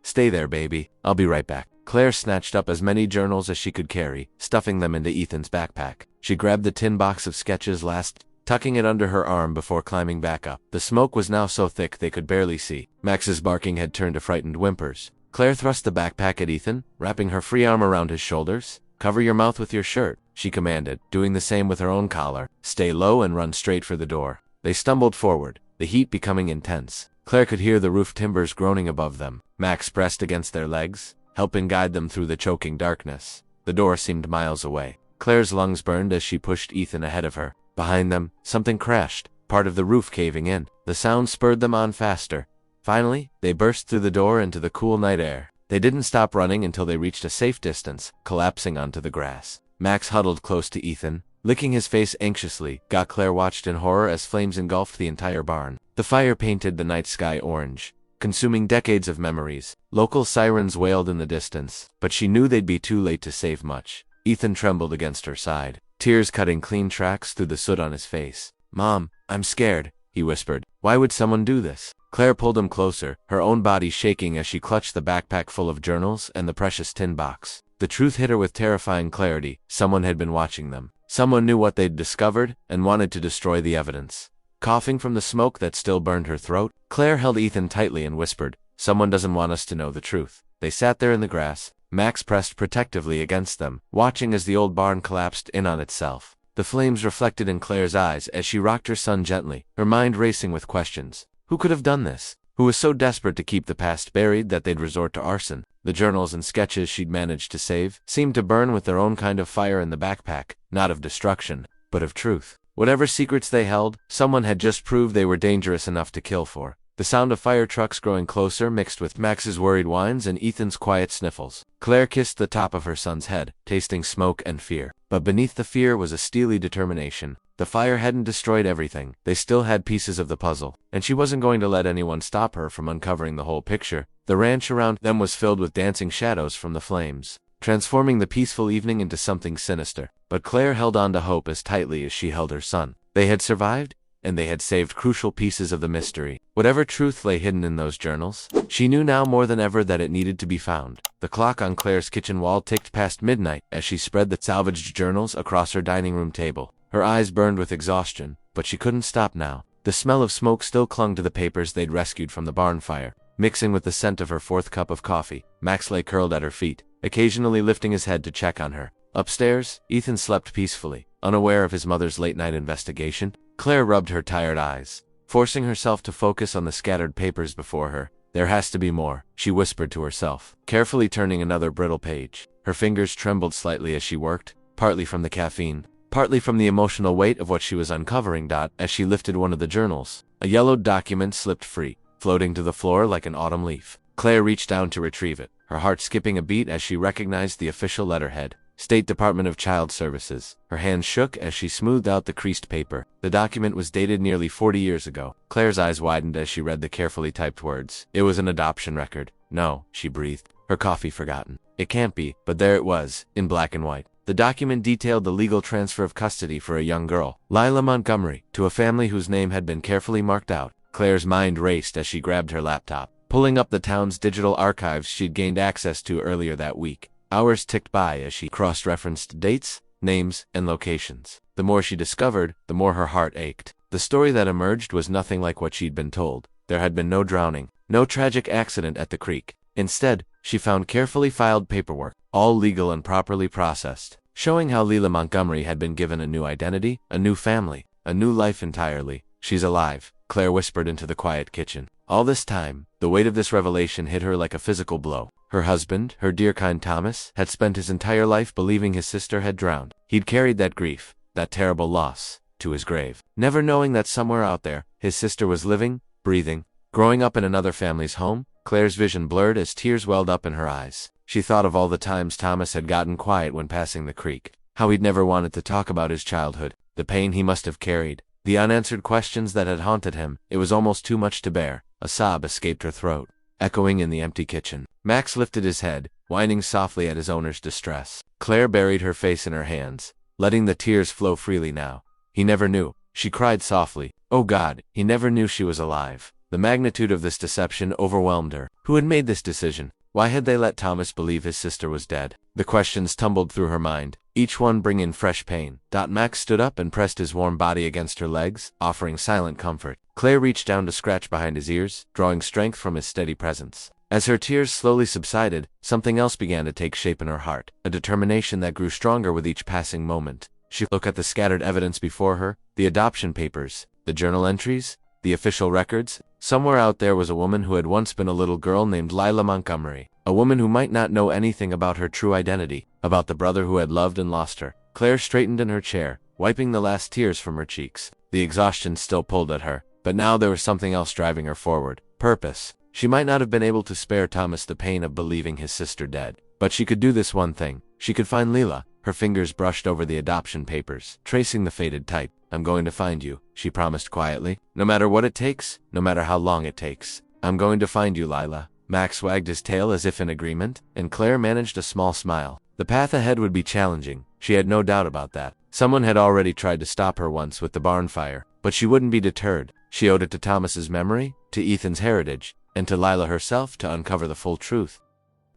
"Stay there, baby. I'll be right back." Claire snatched up as many journals as she could carry, stuffing them into Ethan's backpack. She grabbed the tin box of sketches last, tucking it under her arm before climbing back up. The smoke was now so thick they could barely see. Max's barking had turned to frightened whimpers. Claire thrust the backpack at Ethan, wrapping her free arm around his shoulders. "Cover your mouth with your shirt," she commanded, doing the same with her own collar. "Stay low and run straight for the door." They stumbled forward, the heat becoming intense. Claire could hear the roof timbers groaning above them. Max pressed against their legs, helping guide them through the choking darkness. The door seemed miles away. Claire's lungs burned as she pushed Ethan ahead of her. Behind them, something crashed, part of the roof caving in. The sound spurred them on faster. Finally, they burst through the door into the cool night air. They didn't stop running until they reached a safe distance, collapsing onto the grass. Max huddled close to Ethan, licking his face anxiously. Claire watched in horror as flames engulfed the entire barn. The fire painted the night sky orange, consuming decades of memories. Local sirens wailed in the distance, but she knew they'd be too late to save much. Ethan trembled against her side, tears cutting clean tracks through the soot on his face. "Mom, I'm scared," he whispered. "Why would someone do this?" Claire pulled him closer, her own body shaking as she clutched the backpack full of journals and the precious tin box. The truth hit her with terrifying clarity. Someone had been watching them. Someone knew what they'd discovered and wanted to destroy the evidence. Coughing from the smoke that still burned her throat, Claire held Ethan tightly and whispered, "Someone doesn't want us to know the truth." They sat there in the grass, Max pressed protectively against them, watching as the old barn collapsed in on itself. The flames reflected in Claire's eyes as she rocked her son gently, her mind racing with questions. Who could have done this? Who was so desperate to keep the past buried that they'd resort to arson? The journals and sketches she'd managed to save seemed to burn with their own kind of fire in the backpack, not of destruction, but of truth. Whatever secrets they held, someone had just proved they were dangerous enough to kill for. The sound of fire trucks growing closer mixed with Max's worried whines and Ethan's quiet sniffles. Claire kissed the top of her son's head, tasting smoke and fear. But beneath the fear was a steely determination. The fire hadn't destroyed everything. They still had pieces of the puzzle, and she wasn't going to let anyone stop her from uncovering the whole picture. The ranch around them was filled with dancing shadows from the flames, transforming the peaceful evening into something sinister. But Claire held on to hope as tightly as she held her son. They had survived, and they had saved crucial pieces of the mystery. Whatever truth lay hidden in those journals, she knew now more than ever that it needed to be found. The clock on Claire's kitchen wall ticked past midnight as she spread the salvaged journals across her dining room table. Her eyes burned with exhaustion, but she couldn't stop now. The smell of smoke still clung to the papers they'd rescued from the barn fire, mixing with the scent of her fourth cup of coffee. Max lay curled at her feet, occasionally lifting his head to check on her. Upstairs, Ethan slept peacefully, unaware of his mother's late-night investigation. Claire rubbed her tired eyes, forcing herself to focus on the scattered papers before her. There has to be more, she whispered to herself, carefully turning another brittle page. Her fingers trembled slightly as she worked, partly from the caffeine, partly from the emotional weight of what she was uncovering. As she lifted one of the journals, a yellowed document slipped free, floating to the floor like an autumn leaf. Claire reached down to retrieve it, her heart skipping a beat as she recognized the official letterhead. State Department of Child Services. Her hand shook as she smoothed out the creased paper. The document was dated nearly 40 years ago. Claire's eyes widened as she read the carefully typed words. It was an adoption record. No, she breathed, her coffee forgotten. It can't be, but there it was, in black and white. The document detailed the legal transfer of custody for a young girl, Lila Montgomery, to a family whose name had been carefully marked out. Claire's mind raced as she grabbed her laptop, pulling up the town's digital archives she'd gained access to earlier that week. Hours ticked by as she cross-referenced dates, names, and locations. The more she discovered, the more her heart ached. The story that emerged was nothing like what she'd been told. There had been no drowning, no tragic accident at the creek. Instead, she found carefully filed paperwork, all legal and properly processed, showing how Lila Montgomery had been given a new identity, a new family, a new life entirely. She's alive, Claire whispered into the quiet kitchen. All this time, the weight of this revelation hit her like a physical blow. Her husband, her dear kind Thomas, had spent his entire life believing his sister had drowned. He'd carried that grief, that terrible loss, to his grave, never knowing that somewhere out there, his sister was living, breathing, growing up in another family's home. Claire's vision blurred as tears welled up in her eyes. She thought of all the times Thomas had gotten quiet when passing the creek, how he'd never wanted to talk about his childhood, the pain he must have carried, the unanswered questions that had haunted him. It was almost too much to bear. A sob escaped her throat, echoing in the empty kitchen. Max lifted his head, whining softly at his owner's distress. Claire buried her face in her hands, letting the tears flow freely now. He never knew, she cried softly. Oh God, he never knew she was alive. The magnitude of this deception overwhelmed her. Who had made this decision? Why had they let Thomas believe his sister was dead? The questions tumbled through her mind, each one bringing fresh pain. Max stood up and pressed his warm body against her legs, offering silent comfort. Claire reached down to scratch behind his ears, drawing strength from his steady presence. As her tears slowly subsided, something else began to take shape in her heart, a determination that grew stronger with each passing moment. She looked at the scattered evidence before her, the adoption papers, the journal entries, the official records. Somewhere out there was a woman who had once been a little girl named Lila Montgomery, a woman who might not know anything about her true identity, about the brother who had loved and lost her. Claire straightened in her chair, wiping the last tears from her cheeks. The exhaustion still pulled at her, but now there was something else driving her forward. Purpose. She might not have been able to spare Thomas the pain of believing his sister dead, but she could do this one thing. She could find Lila. Her fingers brushed over the adoption papers, tracing the faded type. I'm going to find you, she promised quietly. No matter what it takes, no matter how long it takes. I'm going to find you, Lila. Max wagged his tail as if in agreement, and Claire managed a small smile. The path ahead would be challenging, she had no doubt about that. Someone had already tried to stop her once with the barn fire, but she wouldn't be deterred. She owed it to Thomas's memory, to Ethan's heritage, and to Lila herself to uncover the full truth.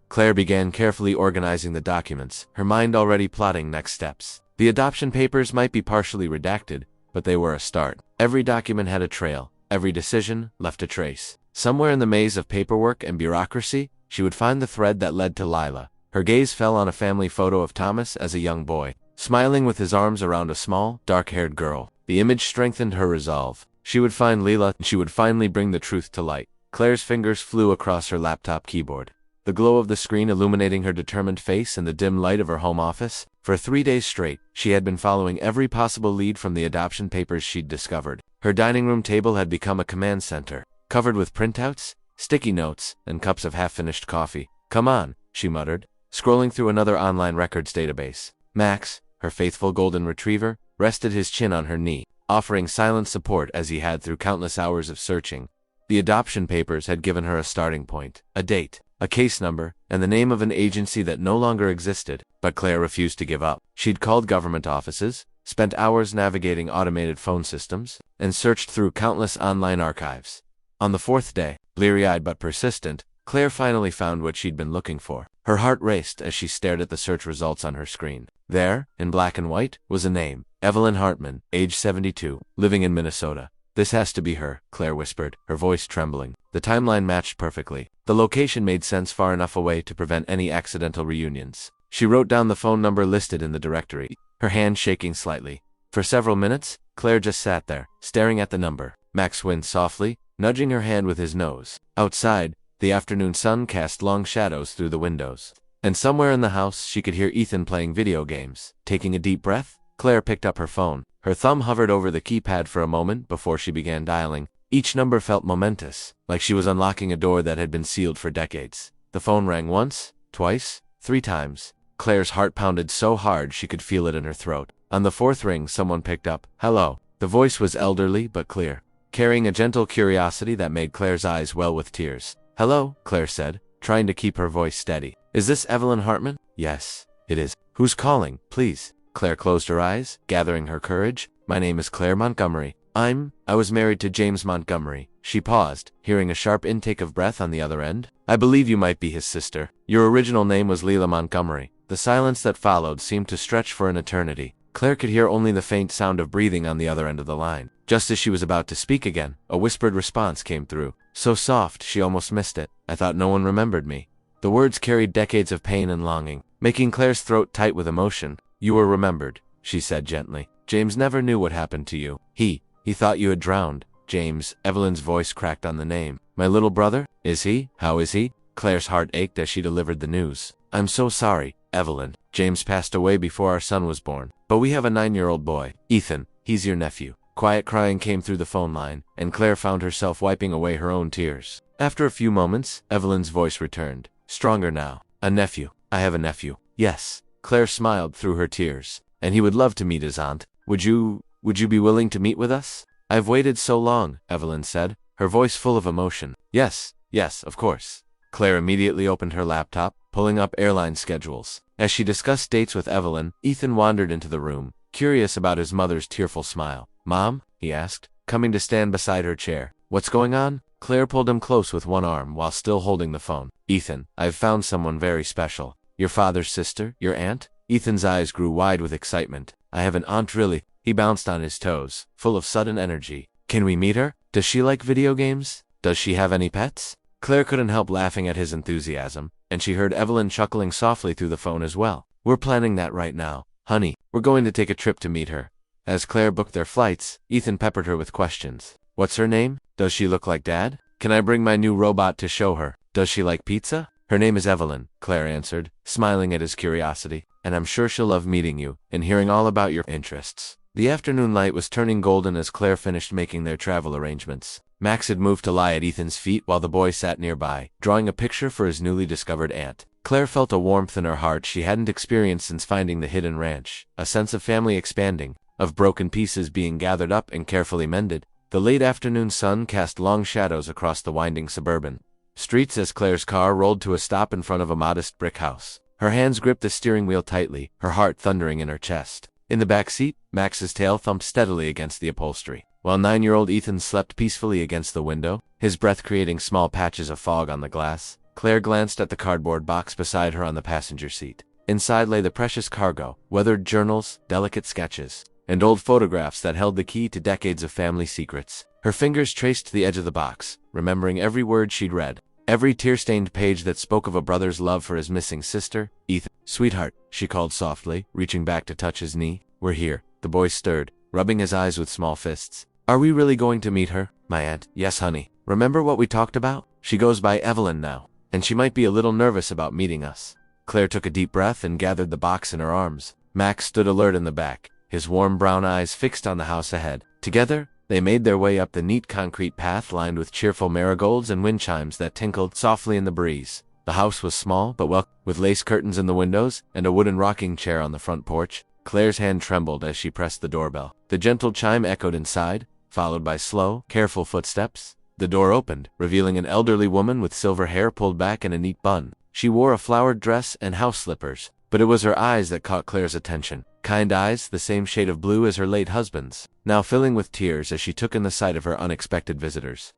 Claire began carefully organizing the documents, her mind already plotting next steps. The adoption papers might be partially redacted, but they were a start. Every document had a trail, every decision left a trace. Somewhere in the maze of paperwork and bureaucracy, she would find the thread that led to Lila. Her gaze fell on a family photo of Thomas as a young boy, smiling with his arms around a small, dark-haired girl. The image strengthened her resolve. She would find Lila, and she would finally bring the truth to light. Claire's fingers flew across her laptop keyboard, the glow of the screen illuminating her determined face in the dim light of her home office. For 3 days straight, she had been following every possible lead from the adoption papers she'd discovered. Her dining room table had become a command center, covered with printouts, sticky notes, and cups of half-finished coffee. Come on, she muttered, scrolling through another online records database. Max, her faithful golden retriever, rested his chin on her knee, offering silent support as he had through countless hours of searching. The adoption papers had given her a starting point, a date, a case number, and the name of an agency that no longer existed, but Claire refused to give up. She'd called government offices, spent hours navigating automated phone systems, and searched through countless online archives. On the fourth day, bleary-eyed but persistent, Claire finally found what she'd been looking for. Her heart raced as she stared at the search results on her screen. There, in black and white, was a name, Evelyn Hartman, age 72, living in Minnesota. This has to be her, Claire whispered, her voice trembling. The timeline matched perfectly. The location made sense far enough away to prevent any accidental reunions. She wrote down the phone number listed in the directory, her hand shaking slightly. For several minutes, Claire just sat there, staring at the number. Max winced softly, nudging her hand with his nose. Outside, the afternoon sun cast long shadows through the windows. And somewhere in the house she could hear Ethan playing video games. Taking a deep breath, Claire picked up her phone. Her thumb hovered over the keypad for a moment before she began dialing. Each number felt momentous, like she was unlocking a door that had been sealed for decades. The phone rang once, twice, 3 times. Claire's heart pounded so hard she could feel it in her throat. On the 4th ring, someone picked up. Hello. The voice was elderly but clear, carrying a gentle curiosity that made Claire's eyes well with tears. Hello, Claire said, trying to keep her voice steady. Is this Evelyn Hartman? Yes, it is. Who's calling, please? Claire closed her eyes, gathering her courage. My name is Claire Montgomery. I was married to James Montgomery. She paused, hearing a sharp intake of breath on the other end. I believe you might be his sister. Your original name was Leila Montgomery. The silence that followed seemed to stretch for an eternity. Claire could hear only the faint sound of breathing on the other end of the line. Just as she was about to speak again, a whispered response came through. So soft, she almost missed it. I thought no one remembered me. The words carried decades of pain and longing, making Claire's throat tight with emotion. You were remembered, she said gently. James never knew what happened to you. He thought you had drowned. James, Evelyn's voice cracked on the name. My little brother? Is he? How is he? Claire's heart ached as she delivered the news. I'm so sorry, Evelyn. James passed away before our son was born. But we have a 9-year-old boy. Ethan, he's your nephew. Quiet crying came through the phone line, and Claire found herself wiping away her own tears. After a few moments, Evelyn's voice returned, stronger now. A nephew. I have a nephew. Yes. Claire smiled through her tears. And he would love to meet his aunt. Would you be willing to meet with us? I've waited so long, Evelyn said, her voice full of emotion. Yes, of course. Claire immediately opened her laptop, pulling up airline schedules. As she discussed dates with Evelyn, Ethan wandered into the room, curious about his mother's tearful smile. Mom? He asked, coming to stand beside her chair. What's going on? Claire pulled him close with one arm while still holding the phone. Ethan, I've found someone very special. Your father's sister? Your aunt? Ethan's eyes grew wide with excitement. I have an aunt really. He bounced on his toes, full of sudden energy. Can we meet her? Does she like video games? Does she have any pets? Claire couldn't help laughing at his enthusiasm, and she heard Evelyn chuckling softly through the phone as well. We're planning that right now. Honey, we're going to take a trip to meet her. As Claire booked their flights, Ethan peppered her with questions. What's her name? Does she look like Dad? Can I bring my new robot to show her? Does she like pizza? Her name is Evelyn, Claire answered, smiling at his curiosity. And I'm sure she'll love meeting you and hearing all about your interests. The afternoon light was turning golden as Claire finished making their travel arrangements. Max had moved to lie at Ethan's feet while the boy sat nearby, drawing a picture for his newly discovered aunt. Claire felt a warmth in her heart she hadn't experienced since finding the hidden ranch, a sense of family expanding, of broken pieces being gathered up and carefully mended. The late afternoon sun cast long shadows across the winding suburban streets as Claire's car rolled to a stop in front of a modest brick house. Her hands gripped the steering wheel tightly, her heart thundering in her chest. In the back seat, Max's tail thumped steadily against the upholstery, while 9-year-old Ethan slept peacefully against the window, his breath creating small patches of fog on the glass. Claire glanced at the cardboard box beside her on the passenger seat. Inside lay the precious cargo, weathered journals, delicate sketches, and old photographs that held the key to decades of family secrets. Her fingers traced the edge of the box, remembering every word she'd read, every tear-stained page that spoke of a brother's love for his missing sister. Ethan, sweetheart, she called softly, reaching back to touch his knee. We're here. The boy stirred, rubbing his eyes with small fists. Are we really going to meet her? My aunt. Yes, honey. Remember what we talked about? She goes by Evelyn now, and she might be a little nervous about meeting us. Claire took a deep breath and gathered the box in her arms. Max stood alert in the back, his warm brown eyes fixed on the house ahead. Together, they made their way up the neat concrete path lined with cheerful marigolds and wind chimes that tinkled softly in the breeze. The house was small but well, with lace curtains in the windows and a wooden rocking chair on the front porch. Claire's hand trembled as she pressed the doorbell. The gentle chime echoed inside, followed by slow, careful footsteps. The door opened, revealing an elderly woman with silver hair pulled back in a neat bun. She wore a flowered dress and house slippers, but it was her eyes that caught Claire's attention. Kind eyes, the same shade of blue as her late husband's, now filling with tears as she took in the sight of her unexpected visitors.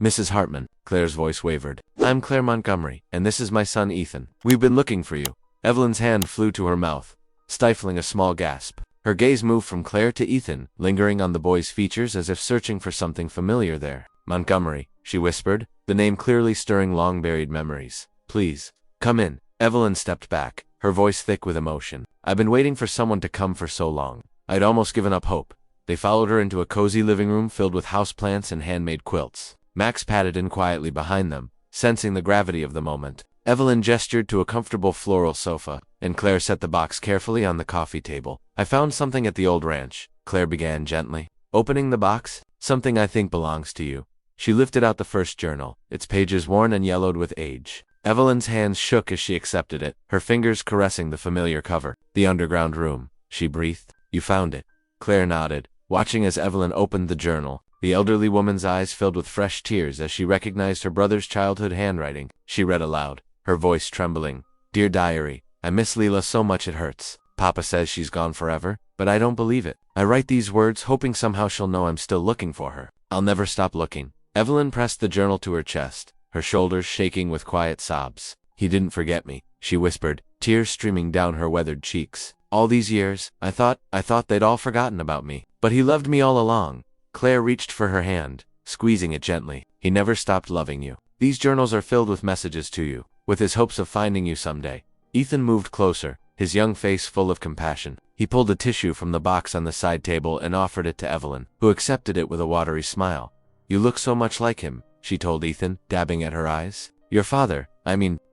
"Mrs. Hartman," Claire's voice wavered. "I'm Claire Montgomery, and this is my son Ethan. We've been looking for you." Evelyn's hand flew to her mouth, stifling a small gasp. Her gaze moved from Claire to Ethan, lingering on the boy's features as if searching for something familiar there. "Montgomery," she whispered, the name clearly stirring long-buried memories. "Please, come in." Evelyn stepped back, her voice thick with emotion. "I've been waiting for someone to come for so long. I'd almost given up hope." They followed her into a cozy living room filled with houseplants and handmade quilts. Max padded in quietly behind them, sensing the gravity of the moment. Evelyn gestured to a comfortable floral sofa, and Claire set the box carefully on the coffee table. "I found something at the old ranch," Claire began gently, opening the box. "Something I think belongs to you." She lifted out the first journal, its pages worn and yellowed with age. Evelyn's hands shook as she accepted it, her fingers caressing the familiar cover. "The underground room," she breathed. "You found it." Claire nodded, watching as Evelyn opened the journal. The elderly woman's eyes filled with fresh tears as she recognized her brother's childhood handwriting. She read aloud, her voice trembling. "Dear Diary, I miss Leela so much it hurts. Papa says she's gone forever, but I don't believe it. I write these words hoping somehow she'll know I'm still looking for her. I'll never stop looking." Evelyn pressed the journal to her chest, her shoulders shaking with quiet sobs. "He didn't forget me," she whispered, tears streaming down her weathered cheeks. "All these years, I thought they'd all forgotten about me. But he loved me all along." Claire reached for her hand, squeezing it gently. "He never stopped loving you. These journals are filled with messages to you, with his hopes of finding you someday." Ethan moved closer, his young face full of compassion. He pulled a tissue from the box on the side table and offered it to Evelyn, who accepted it with a watery smile. "You look so much like him," she told Ethan, dabbing at her eyes. "Your father,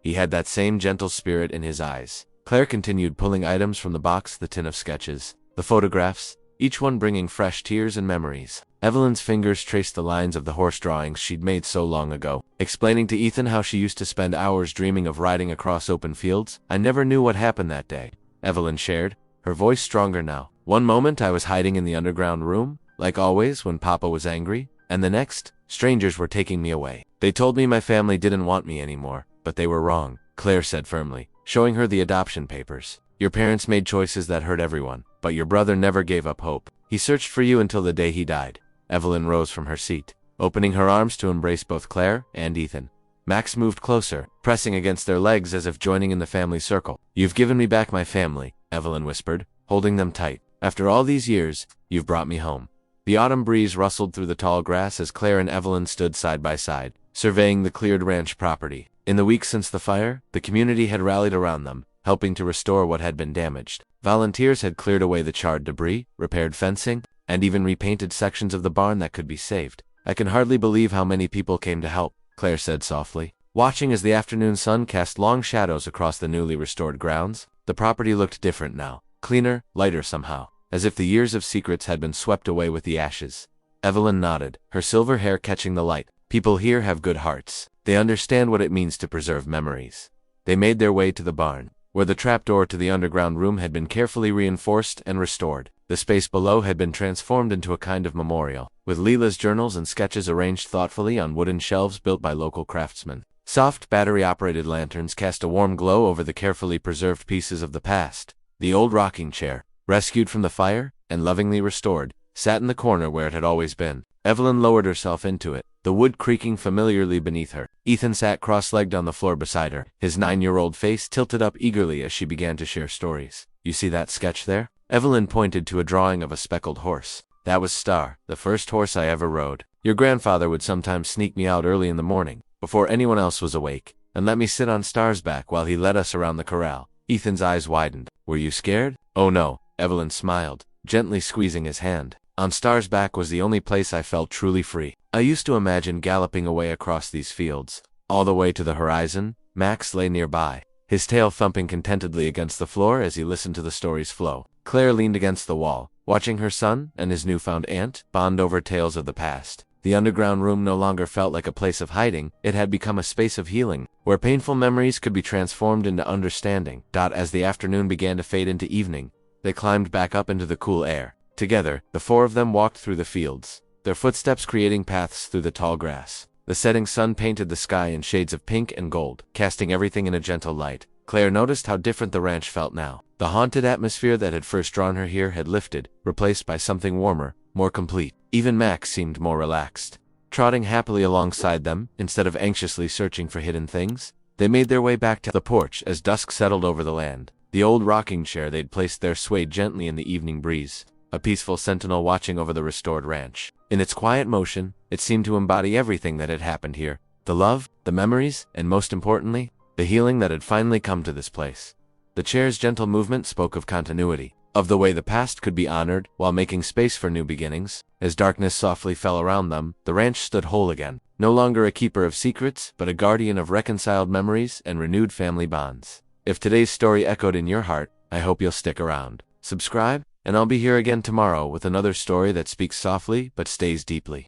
he had that same gentle spirit in his eyes." Claire continued pulling items from the box, the tin of sketches, the photographs, each one bringing fresh tears and memories. Evelyn's fingers traced the lines of the horse drawings she'd made so long ago, explaining to Ethan how she used to spend hours dreaming of riding across open fields. "I never knew what happened that day," Evelyn shared, her voice stronger now. "One moment I was hiding in the underground room, like always when Papa was angry, and the next, strangers were taking me away. They told me my family didn't want me anymore, but they were wrong," Claire said firmly, showing her the adoption papers. "Your parents made choices that hurt everyone, but your brother never gave up hope. He searched for you until the day he died." Evelyn rose from her seat, opening her arms to embrace both Claire and Ethan. Max moved closer, pressing against their legs as if joining in the family circle. "You've given me back my family," Evelyn whispered, holding them tight. "After all these years, you've brought me home." The autumn breeze rustled through the tall grass as Claire and Evelyn stood side by side, surveying the cleared ranch property. In the weeks since the fire, the community had rallied around them, helping to restore what had been damaged. Volunteers had cleared away the charred debris, repaired fencing, and even repainted sections of the barn that could be saved. "I can hardly believe how many people came to help," Claire said softly, watching as the afternoon sun cast long shadows across the newly restored grounds. The property looked different now, cleaner, lighter somehow, as if the years of secrets had been swept away with the ashes. Evelyn nodded, her silver hair catching the light. "People here have good hearts. They understand what it means to preserve memories." They made their way to the barn, where the trapdoor to the underground room had been carefully reinforced and restored. The space below had been transformed into a kind of memorial, with Leela's journals and sketches arranged thoughtfully on wooden shelves built by local craftsmen. Soft battery-operated lanterns cast a warm glow over the carefully preserved pieces of the past. The old rocking chair, rescued from the fire and lovingly restored, sat in the corner where it had always been. Evelyn lowered herself into it, the wood creaking familiarly beneath her. Ethan sat cross-legged on the floor beside her, his 9-year-old face tilted up eagerly as she began to share stories. "You see that sketch there?" Evelyn pointed to a drawing of a speckled horse. "That was Star, the first horse I ever rode. Your grandfather would sometimes sneak me out early in the morning, before anyone else was awake, and let me sit on Star's back while he led us around the corral." Ethan's eyes widened. "Were you scared?" "Oh no," Evelyn smiled, gently squeezing his hand. "On Star's back was the only place I felt truly free. I used to imagine galloping away across these fields, all the way to the horizon." Max lay nearby, his tail thumping contentedly against the floor as he listened to the story's flow. Claire leaned against the wall, watching her son and his newfound aunt bond over tales of the past. The underground room no longer felt like a place of hiding, it had become a space of healing, where painful memories could be transformed into understanding. As the afternoon began to fade into evening, they climbed back up into the cool air. Together, the four of them walked through the fields, their footsteps creating paths through the tall grass. The setting sun painted the sky in shades of pink and gold, casting everything in a gentle light. Claire noticed how different the ranch felt now. The haunted atmosphere that had first drawn her here had lifted, replaced by something warmer, more complete. Even Max seemed more relaxed. Trotting happily alongside them, instead of anxiously searching for hidden things, they made their way back to the porch as dusk settled over the land. The old rocking chair they'd placed there swayed gently in the evening breeze, a peaceful sentinel watching over the restored ranch. In its quiet motion, it seemed to embody everything that had happened here. The love, the memories, and most importantly, the healing that had finally come to this place. The chair's gentle movement spoke of continuity, of the way the past could be honored while making space for new beginnings. As darkness softly fell around them, the ranch stood whole again, no longer a keeper of secrets, but a guardian of reconciled memories and renewed family bonds. If today's story echoed in your heart, I hope you'll stick around. Subscribe, and I'll be here again tomorrow with another story that speaks softly but stays deeply.